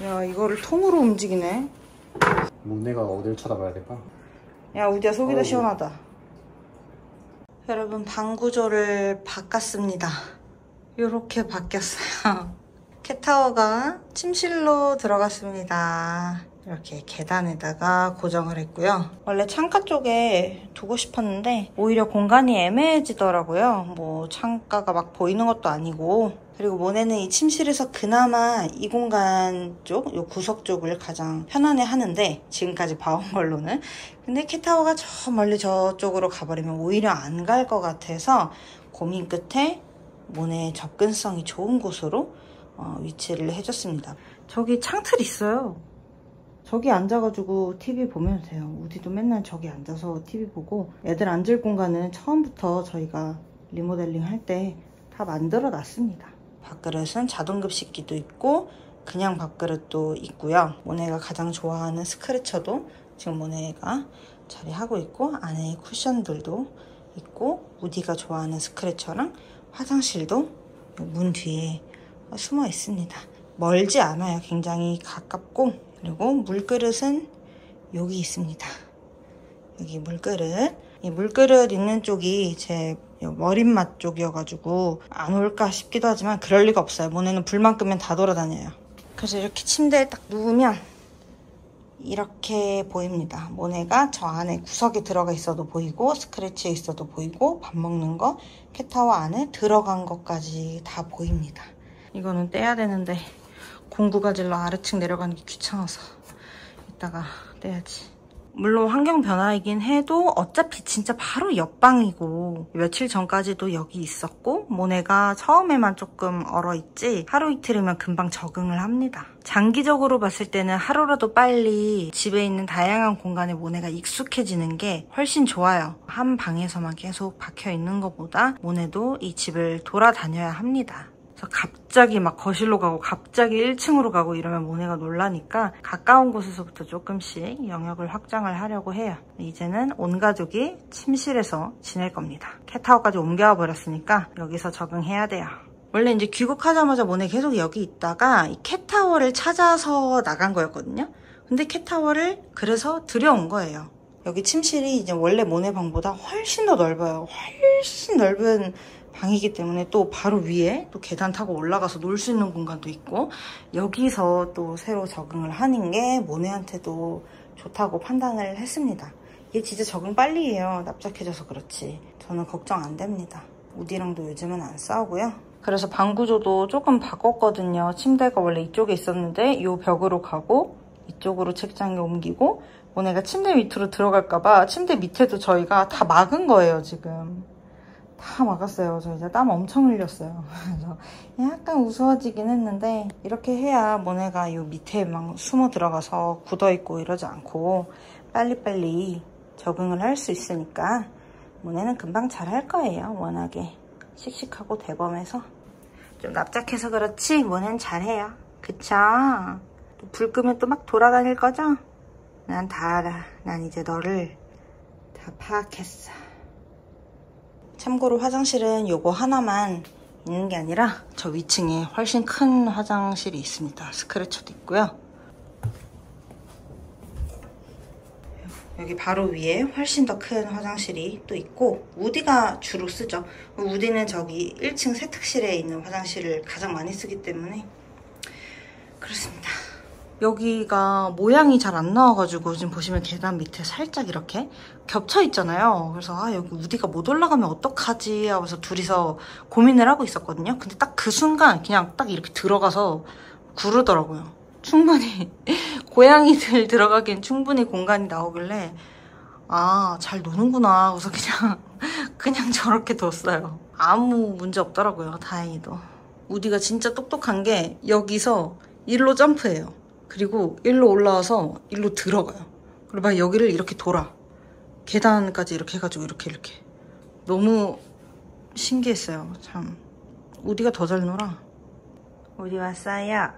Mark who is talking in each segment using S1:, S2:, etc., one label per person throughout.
S1: 야, 이거를 통으로 움직이네.
S2: 모네가 어딜 쳐다봐야 될까?
S1: 야, 우디야 속이 더 시원하다. 여러분, 방 구조를 바꿨습니다. 요렇게 바뀌었어요. 캣타워가 침실로 들어갔습니다. 이렇게 계단에다가 고정을 했고요. 원래 창가 쪽에 두고 싶었는데 오히려 공간이 애매해지더라고요. 뭐 창가가 막 보이는 것도 아니고. 그리고 모네는 이 침실에서 그나마 이 공간 쪽, 요 구석 쪽을 가장 편안해 하는데, 지금까지 봐온 걸로는. 근데 캣타워가 저 멀리 저쪽으로 가버리면 오히려 안 갈 것 같아서 고민 끝에 모네의 접근성이 좋은 곳으로 위치를 해줬습니다. 저기 창틀 있어요. 저기 앉아가지고 TV 보면 돼요. 우디도 맨날 저기 앉아서 TV 보고, 애들 앉을 공간은 처음부터 저희가 리모델링 할 때 다 만들어 놨습니다. 밥그릇은 자동급식기도 있고 그냥 밥그릇도 있고요. 모네가 가장 좋아하는 스크래쳐도 지금 모네가 자리하고 있고, 안에 쿠션들도 있고, 우디가 좋아하는 스크래쳐랑 화장실도 문 뒤에 숨어 있습니다. 멀지 않아요. 굉장히 가깝고. 그리고 물그릇은 여기 있습니다. 여기 물그릇. 이 물그릇 있는 쪽이 제 머릿맛 쪽이어가지고 안 올까 싶기도 하지만 그럴 리가 없어요. 모네는 불만 끄면 다 돌아다녀요. 그래서 이렇게 침대에 딱 누우면 이렇게 보입니다. 모네가 저 안에 구석에 들어가 있어도 보이고, 스크래치에 있어도 보이고, 밥 먹는 거, 캣타워 안에 들어간 것까지 다 보입니다. 이거는 떼야 되는데 공구가질러 아래층 내려가는 게 귀찮아서 이따가 떼야지. 물론 환경 변화이긴 해도 어차피 진짜 바로 옆방이고, 며칠 전까지도 여기 있었고, 모네가 처음에만 조금 얼어있지 하루 이틀이면 금방 적응을 합니다. 장기적으로 봤을 때는 하루라도 빨리 집에 있는 다양한 공간에 모네가 익숙해지는 게 훨씬 좋아요. 한 방에서만 계속 박혀있는 것보다 모네도 이 집을 돌아다녀야 합니다. 그래서 갑자기 막 거실로 가고 갑자기 1층으로 가고 이러면 모네가 놀라니까 가까운 곳에서부터 조금씩 영역을 확장을 하려고 해요. 이제는 온 가족이 침실에서 지낼 겁니다. 캣타워까지 옮겨와 버렸으니까 여기서 적응해야 돼요. 원래 이제 귀국하자마자 모네 계속 여기 있다가 이 캣타워를 찾아서 나간 거였거든요. 근데 캣타워를 그래서 들여온 거예요. 여기 침실이 이제 원래 모네 방보다 훨씬 더 넓어요. 훨씬 넓은 방이기 때문에 또 바로 위에 또 계단 타고 올라가서 놀 수 있는 공간도 있고, 여기서 또 새로 적응을 하는 게 모네한테도 좋다고 판단을 했습니다. 얘 진짜 적응 빨리 해요. 납작해져서 그렇지. 저는 걱정 안 됩니다. 우디랑도 요즘은 안 싸우고요. 그래서 방 구조도 조금 바꿨거든요. 침대가 원래 이쪽에 있었는데 이 벽으로 가고 이쪽으로 책장에 옮기고, 모네가 침대 밑으로 들어갈까봐 침대 밑에도 저희가 다 막은 거예요. 지금 다 막았어요. 저 이제 땀 엄청 흘렸어요. 그래서 약간 우스워지긴 했는데, 이렇게 해야 모네가 이 밑에 막 숨어 들어가서 굳어있고 이러지 않고 빨리빨리 적응을 할 수 있으니까 모네는 금방 잘 할 거예요. 워낙에 씩씩하고 대범해서. 좀 납작해서 그렇지 모네는 잘해요. 그쵸? 불 끄면 또 막 돌아다닐 거죠? 난 다 알아. 난 이제 너를 다 파악했어. 참고로 화장실은 요거 하나만 있는 게 아니라 저 위층에 훨씬 큰 화장실이 있습니다. 스크래쳐도 있고요. 여기 바로 위에 훨씬 더 큰 화장실이 또 있고, 우디가 주로 쓰죠. 우디는 저기 1층 세탁실에 있는 화장실을 가장 많이 쓰기 때문에 그렇습니다. 여기가 모양이 잘 안 나와가지고 지금 보시면 계단 밑에 살짝 이렇게 겹쳐 있잖아요. 그래서 여기 우디가 못 올라가면 어떡하지 하면서 둘이서 고민을 하고 있었거든요. 근데 딱 그 순간 그냥 딱 이렇게 들어가서 구르더라고요. 충분히 고양이들 들어가기엔 충분히 공간이 나오길래 잘 노는구나. 그래서 그냥 저렇게 뒀어요. 아무 문제 없더라고요. 다행히도. 우디가 진짜 똑똑한 게 여기서 일로 점프해요. 그리고 일로 올라와서 일로 들어가요. 그리고 막 여기를 이렇게 돌아. 계단까지 이렇게 해가지고 이렇게. 너무 신기했어요. 참. 우디가 더 잘 놀아. 우디 왔어요.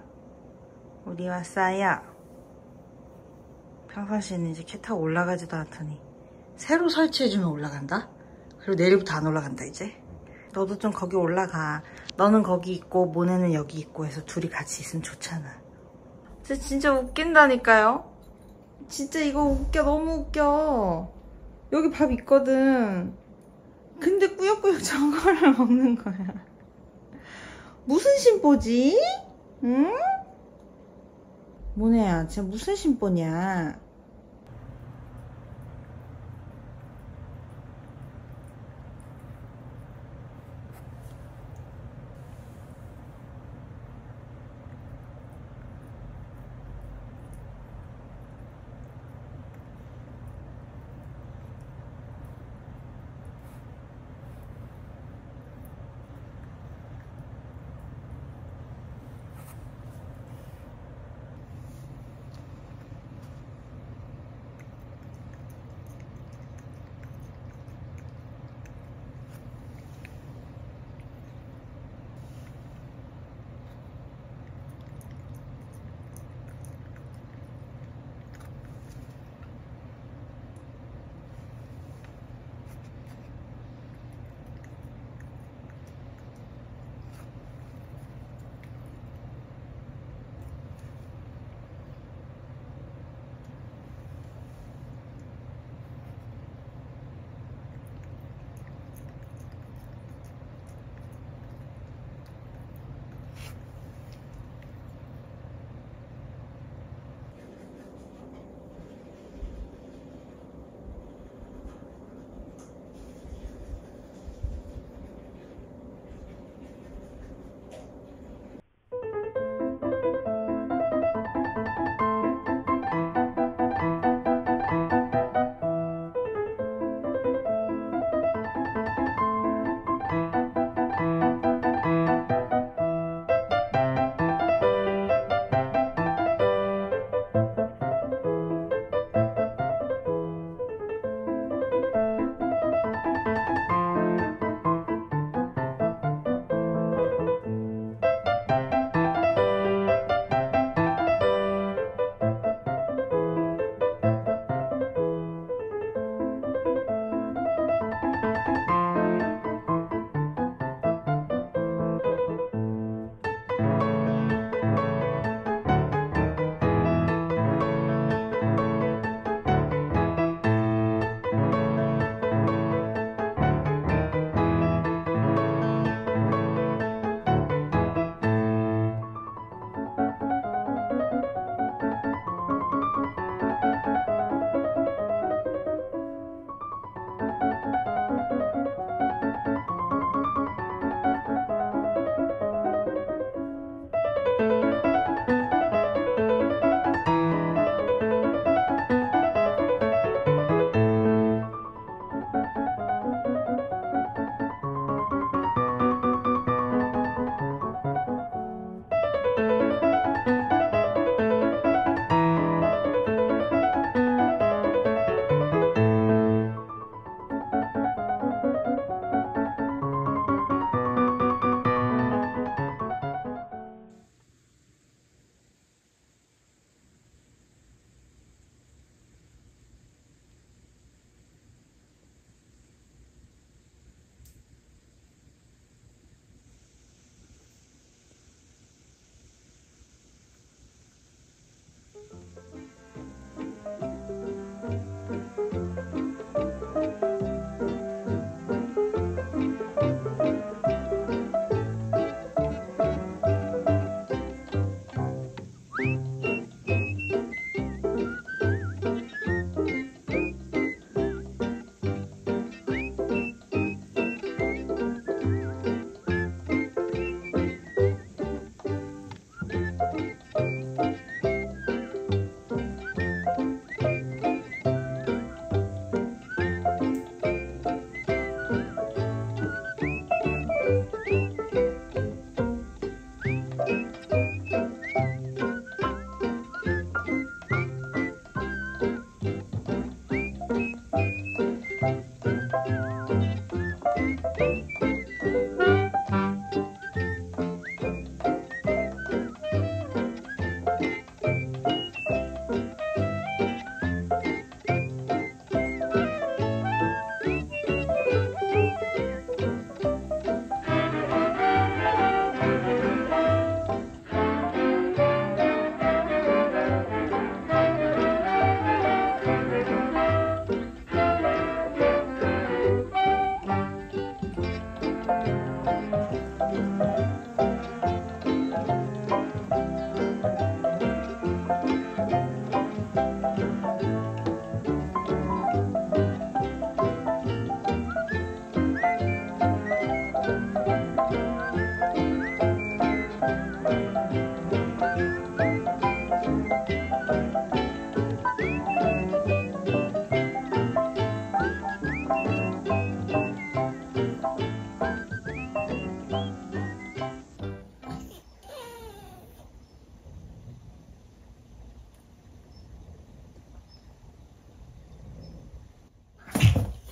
S1: 우디 왔어요. 평상시에는 이제 캣 타고 올라가지도 않더니 새로 설치해주면 올라간다? 그리고 내일부터 안 올라간다 이제. 너도 좀 거기 올라가. 너는 거기 있고 모네는 여기 있고 해서 둘이 같이 있으면 좋잖아. 진짜 웃긴다니까요. 진짜 이거 웃겨. 너무 웃겨. 여기 밥 있거든. 근데 꾸역꾸역 저거를 먹는 거야. 무슨 심보지? 응? 모네야, 진짜 무슨 심보냐?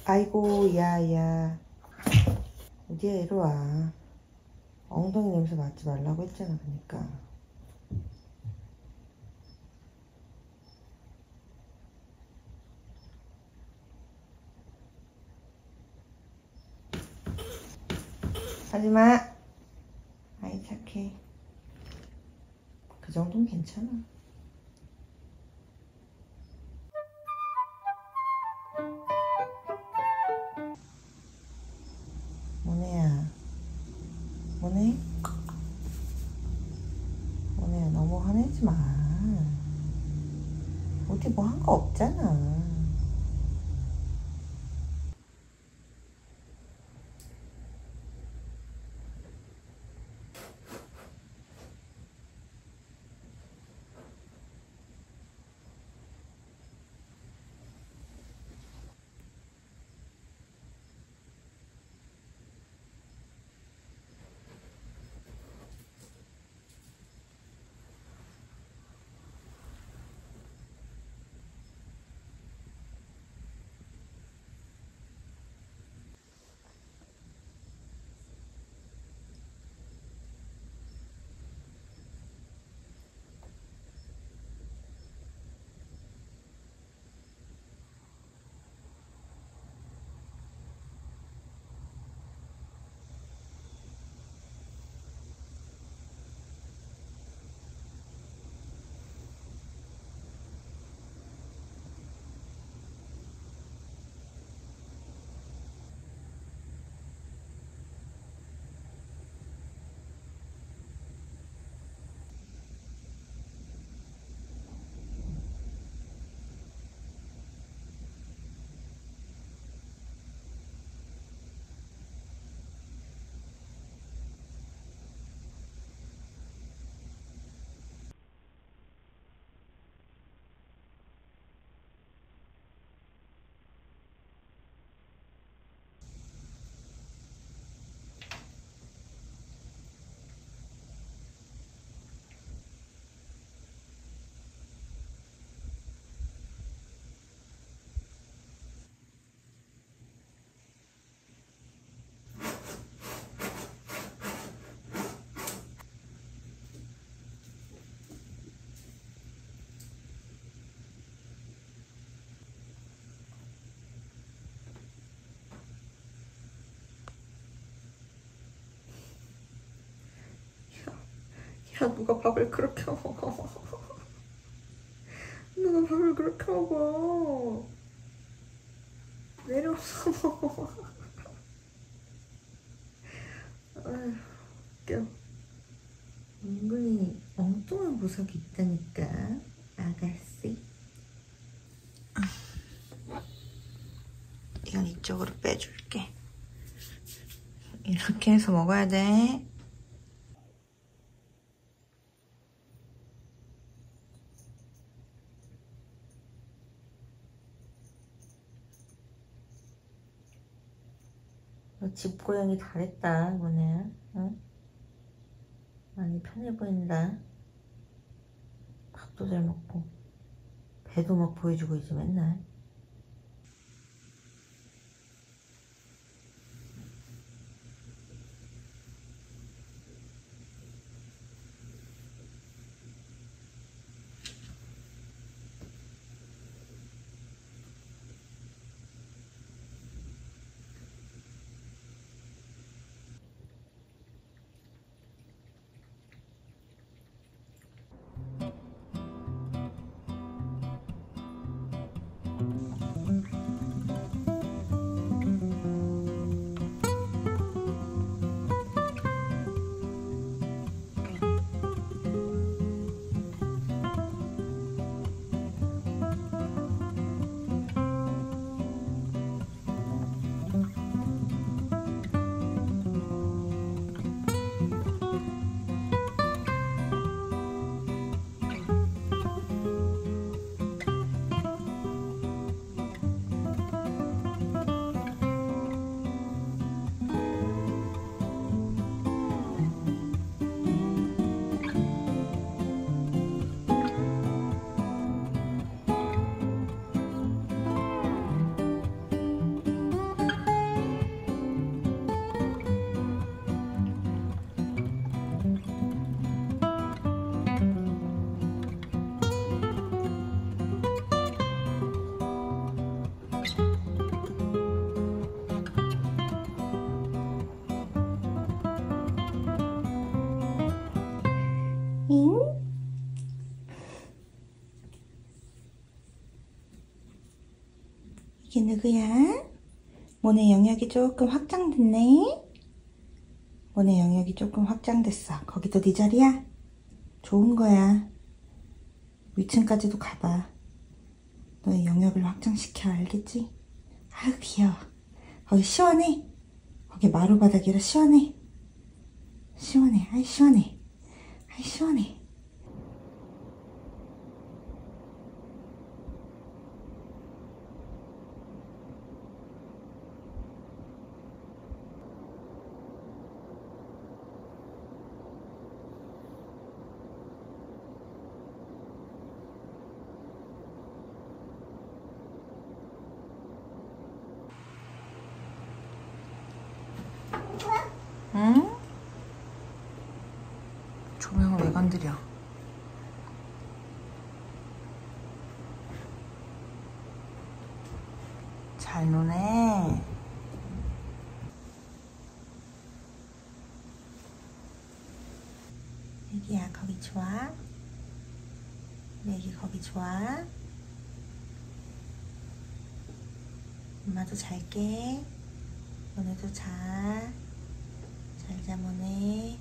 S1: 아이고, 야야, 어디야, 이리 와. 엉덩이 냄새 맡지 말라고 했잖아. 그러니까 하지마. 아이 착해. 그 정도는 괜찮아. 모네야, 모네? 모네야, 너무 화내지 마. 어디 뭐 한 거 없잖아. 야, 누가 밥을 그렇게 먹어? 누가 밥을 그렇게 먹어? 내려와서 먹어. 아휴, 웃겨. 은근히 엉뚱한 구석이 있다니까, 아가씨. 이건 이쪽으로 빼줄게. 이렇게 해서 먹어야 돼. 너 집고양이 잘했다, 이번에. 응? 많이 편해 보인다. 밥도 잘 먹고 배도 막 보여주고 있지 맨날. 응? 이게 누구야? 모네 영역이 조금 확장됐네? 모네 영역이 조금 확장됐어. 거기도 네 자리야? 좋은 거야. 위층까지도 가봐. 너의 영역을 확장시켜, 알겠지? 아유, 귀여워. 거기 시원해. 거기 마루바닥이라 시원해. 시원해. 아이, 시원해. 아이, 시원해. 응? 조명을 왜 건드려? 잘 노네. 애기야, 거기 좋아? 애기 거기 좋아? 엄마도 잘게. 오늘도 자. 잘 자, 모네.